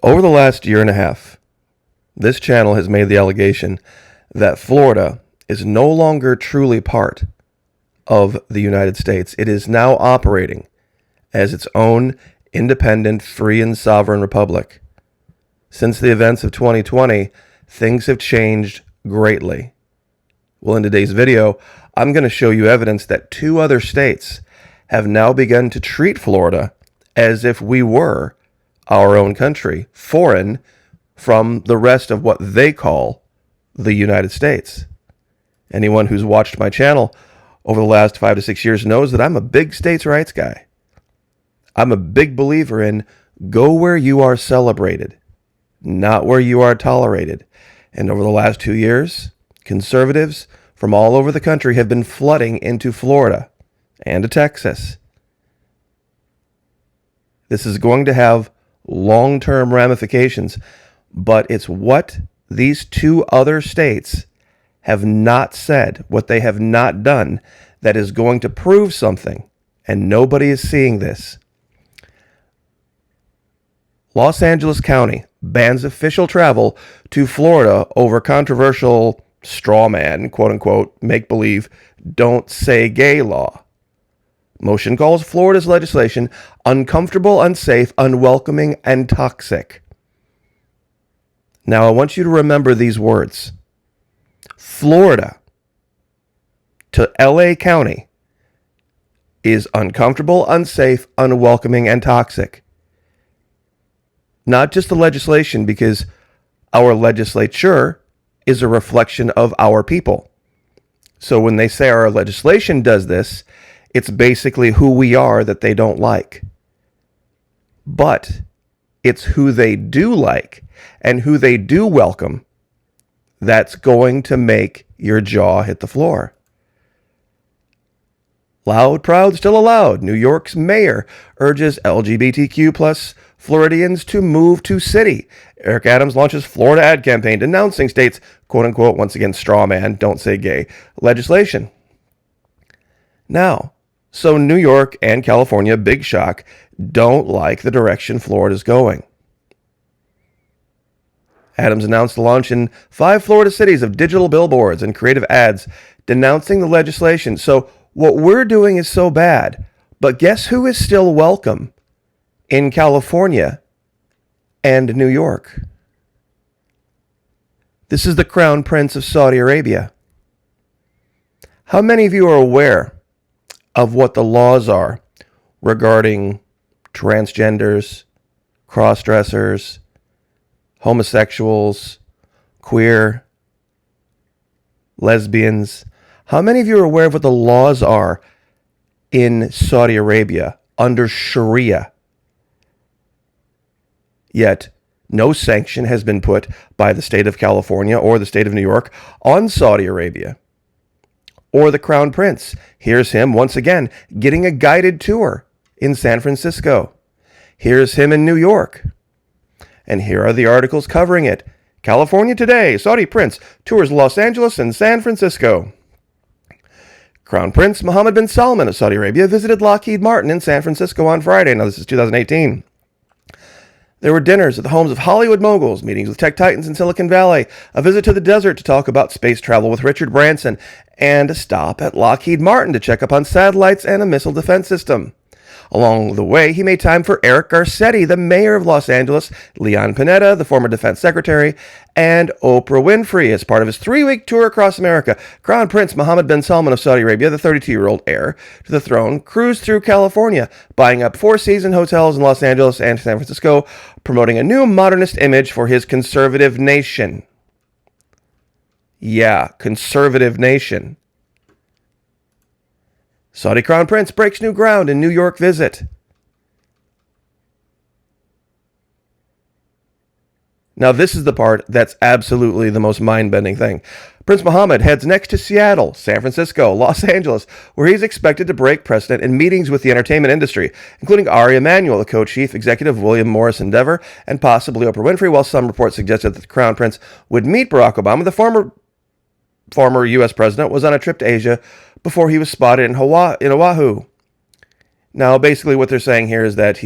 Over the last year and a half, this channel has made the allegation that Florida is no longer truly part of the United States. It is now operating as its own independent, free, and sovereign republic. Since the events of 2020, things have changed greatly. Well, in today's video, I'm going to show you evidence that two other states have now begun to treat Florida as if we were our own country, foreign from the rest of what they call the United States. Anyone who's watched my channel over the last 5 to 6 years knows that I'm a big states' rights guy. I'm a big believer in go where you are celebrated, not where you are tolerated. And over the last 2 years, conservatives from all over the country have been flooding into Florida and to Texas. This is going to have long-term ramifications, but it's what these two other states have not said, what they have not done, that is going to prove something, and nobody is seeing this. Los Angeles County bans official travel to Florida over controversial straw man, quote-unquote, make-believe, don't say gay law. Motion calls Florida's legislation uncomfortable, unsafe, unwelcoming, and toxic. Now, I want you to remember these words. Florida to LA County is uncomfortable, unsafe, unwelcoming, and toxic. Not just the legislation, because our legislature is a reflection of our people. So when they say our legislation does this, it's basically who we are that they don't like. But it's who they do like and who they do welcome that's going to make your jaw hit the floor. Loud, proud, still allowed. New York's mayor urges LGBTQ plus Floridians to move to city. Eric Adams launches Florida ad campaign denouncing state's quote-unquote, once again, straw man, don't say gay, legislation. Now, so New York and California, big shock, don't like the direction Florida's going. Adams announced the launch in 5 Florida cities of digital billboards and creative ads denouncing the legislation. So what we're doing is so bad, but guess who is still welcome in California and New York? This is the Crown Prince of Saudi Arabia. How many of you are aware of what the laws are regarding transgenders, cross-dressers, homosexuals, queer, lesbians? How many of you are aware of what the laws are in Saudi Arabia under Sharia? Yet, no sanction has been put by the state of California or the state of New York on Saudi Arabia or the Crown Prince. Here's him once again getting a guided tour in San Francisco. Here's him in New York. And here are the articles covering it. California Today, Saudi Prince tours Los Angeles and San Francisco. Crown Prince Mohammed bin Salman of Saudi Arabia visited Lockheed Martin in San Francisco on Friday. Now, this is 2018. There were dinners at the homes of Hollywood moguls, meetings with tech titans in Silicon Valley, a visit to the desert to talk about space travel with Richard Branson, and a stop at Lockheed Martin to check up on satellites and a missile defense system. Along the way, he made time for Eric Garcetti, the mayor of Los Angeles, Leon Panetta, the former defense secretary, and Oprah Winfrey as part of his 3-week tour across America. Crown Prince Mohammed bin Salman of Saudi Arabia, the 32-year-old heir to the throne, cruised through California, buying up 4-season hotels in Los Angeles and San Francisco, promoting a new modernist image for his conservative nation. Yeah, conservative nation. Saudi Crown Prince breaks new ground in New York visit. Now, this is the part that's absolutely the most mind-bending thing. Prince Mohammed heads next to Seattle, San Francisco, Los Angeles, where he's expected to break precedent in meetings with the entertainment industry, including Ari Emanuel, the co-chief executive, William Morris Endeavor, and possibly Oprah Winfrey, while some reports suggested that the Crown Prince would meet Barack Obama. The former U.S. president was on a trip to Asia before he was spotted in Oahu. Now, basically what they're saying here is that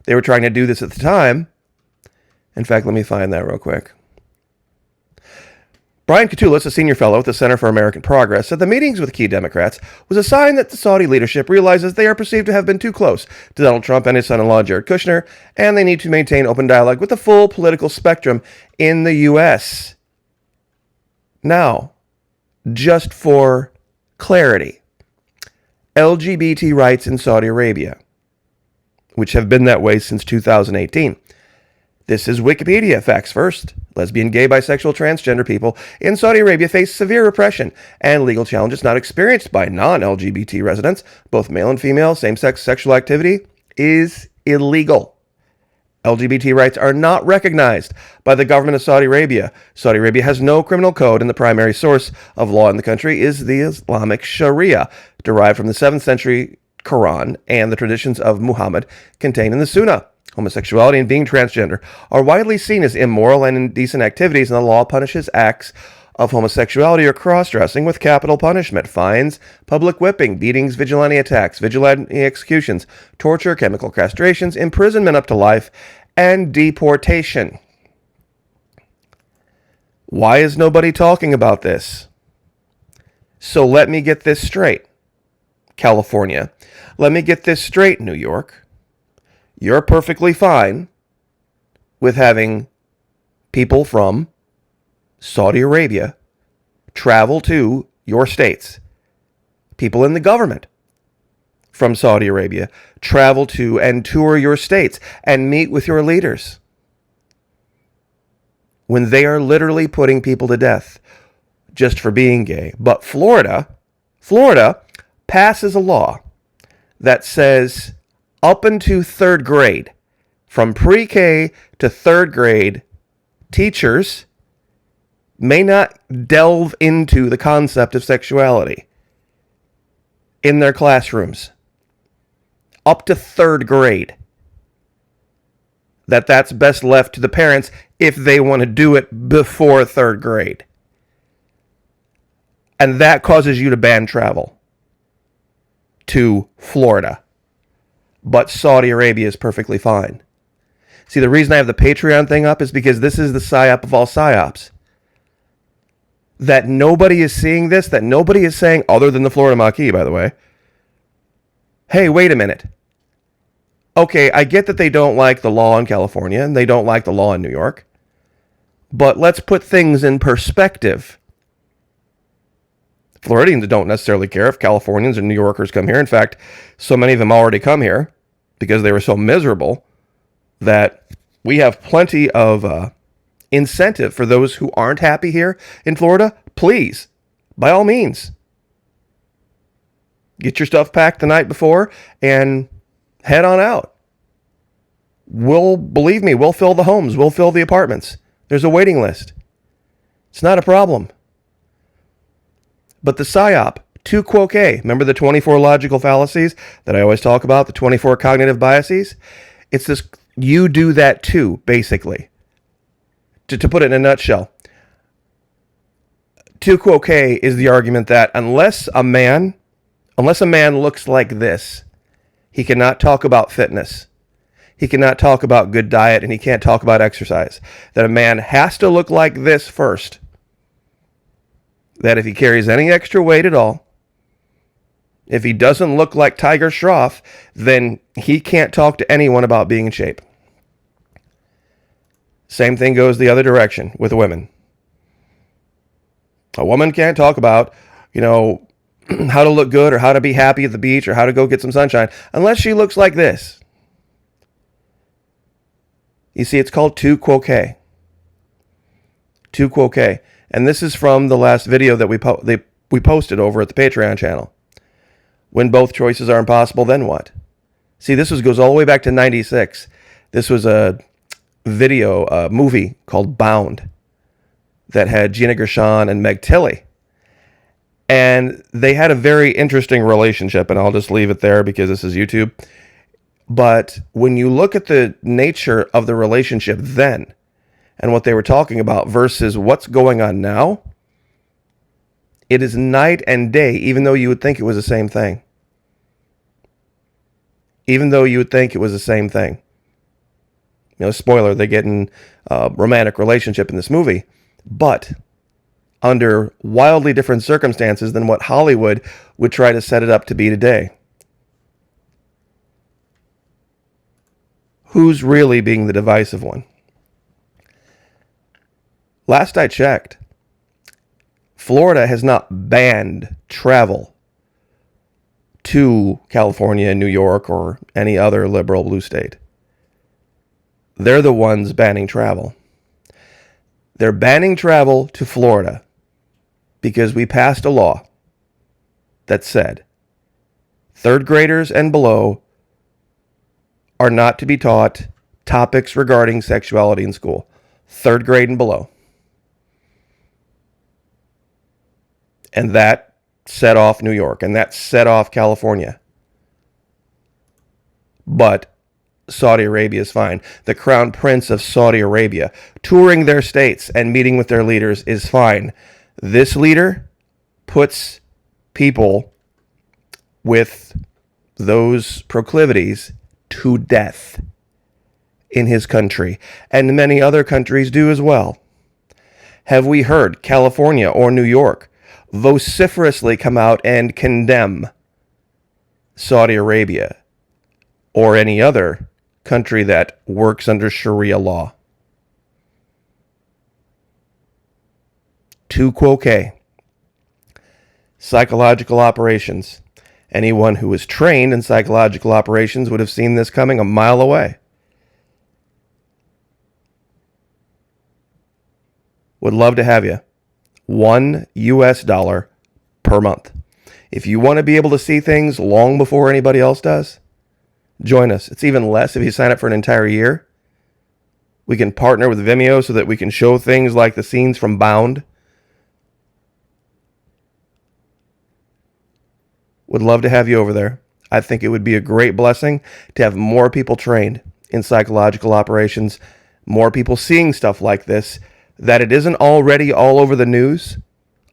they were trying to do this at the time In fact, let me find that real quick. Brian Katulis, a senior fellow at the Center for American Progress, said the meetings with key Democrats was a sign that the Saudi leadership realizes they are perceived to have been too close to Donald Trump and his son-in-law Jared Kushner, and they need to maintain open dialogue with the full political spectrum in the U.S. Now, just for clarity, LGBT rights in Saudi Arabia, which have been that way since 2018. This is Wikipedia. Facts first. Lesbian, gay, bisexual, transgender people in Saudi Arabia face severe repression and legal challenges not experienced by non-LGBT residents. Both male and female same-sex sexual activity is illegal. LGBT rights are not recognized by the government of Saudi Arabia. Saudi Arabia has no criminal code, and the primary source of law in the country is the Islamic Sharia, derived from the 7th century Quran and the traditions of Muhammad contained in the Sunnah. Homosexuality and being transgender are widely seen as immoral and indecent activities, and the law punishes acts of homosexuality or cross-dressing with capital punishment, fines, public whipping, beatings, vigilante attacks, vigilante executions, torture, chemical castrations, imprisonment up to life, and deportation. Why is nobody talking about this? So let me get this straight, California. Let me get this straight, New York. You're perfectly fine with having people from Saudi Arabia travel to your states. People in the government from Saudi Arabia travel to and tour your states and meet with your leaders when they are literally putting people to death just for being gay. But Florida passes a law that says up into 3rd grade, from pre-K to 3rd grade, teachers may not delve into the concept of sexuality in their classrooms. Up to 3rd grade. That's best left to the parents if they want to do it before 3rd grade. And that causes you to ban travel to Florida. But Saudi Arabia is perfectly fine. See, the reason I have the Patreon thing up is because this is the psyop of all psyops. That nobody is seeing this, that nobody is saying, other than the Florida Maquis, by the way, hey, wait a minute. Okay, I get that they don't like the law in California, and they don't like the law in New York, but let's put things in perspective. Floridians don't necessarily care if Californians or New Yorkers come here. In fact, so many of them already come here because they were so miserable that we have plenty of incentive for those who aren't happy here in Florida. Please, by all means, get your stuff packed the night before and head on out. Believe me, we'll fill the homes. We'll fill the apartments. There's a waiting list. It's not a problem. But the PSYOP, tu quoque, remember the 24 logical fallacies that I always talk about, the 24 cognitive biases? It's this, you do that too, basically. To put it in a nutshell, tu quoque is the argument that unless a man looks like this, he cannot talk about fitness. He cannot talk about good diet, and he can't talk about exercise. That a man has to look like this first. That if he carries any extra weight at all, if he doesn't look like Tiger Shroff, then he can't talk to anyone about being in shape. Same thing goes the other direction with women. A woman can't talk about, how to look good or how to be happy at the beach or how to go get some sunshine unless she looks like this. You see, it's called tu quoque. Tu quoque. And this is from the last video that we posted over at the Patreon channel. When both choices are impossible, then what? See, goes all the way back to 96. This was a movie called Bound that had Gina Gershon and Meg Tilly. And they had a very interesting relationship, and I'll just leave it there because this is YouTube. But when you look at the nature of the relationship then, and what they were talking about versus what's going on now, it is night and day, even though you would think it was the same thing. Spoiler, they get in a romantic relationship in this movie, but under wildly different circumstances than what Hollywood would try to set it up to be today. Who's really being the divisive one? Last I checked, Florida has not banned travel to California and New York or any other liberal blue state. They're the ones banning travel. They're banning travel to Florida because we passed a law that said third graders and below are not to be taught topics regarding sexuality in school. Third grade and below. And that set off New York, and that set off California. But Saudi Arabia is fine. The Crown Prince of Saudi Arabia touring their states and meeting with their leaders is fine. This leader puts people with those proclivities to death in his country, and many other countries do as well. Have we heard California or New York vociferously come out and condemn Saudi Arabia or any other country that works under Sharia law? Tu quoque. Psychological operations. Anyone who was trained in psychological operations would have seen this coming a mile away. Would love to have you. $1 per month. If you want to be able to see things long before anybody else does, join us. It's even less if you sign up for an entire year. We can partner with Vimeo so that we can show things like the scenes from Bound. Would love to have you over there. I think it would be a great blessing to have more people trained in psychological operations, more people seeing stuff like this, that it isn't already all over the news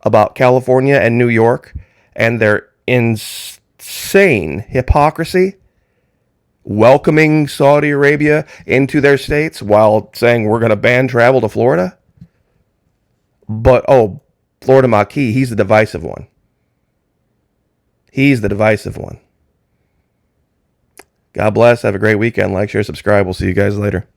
about California and New York and their insane hypocrisy, welcoming Saudi Arabia into their states while saying we're going to ban travel to Florida. But, Florida Maquis, he's the divisive one. He's the divisive one. God bless. Have a great weekend. Like, share, subscribe. We'll see you guys later.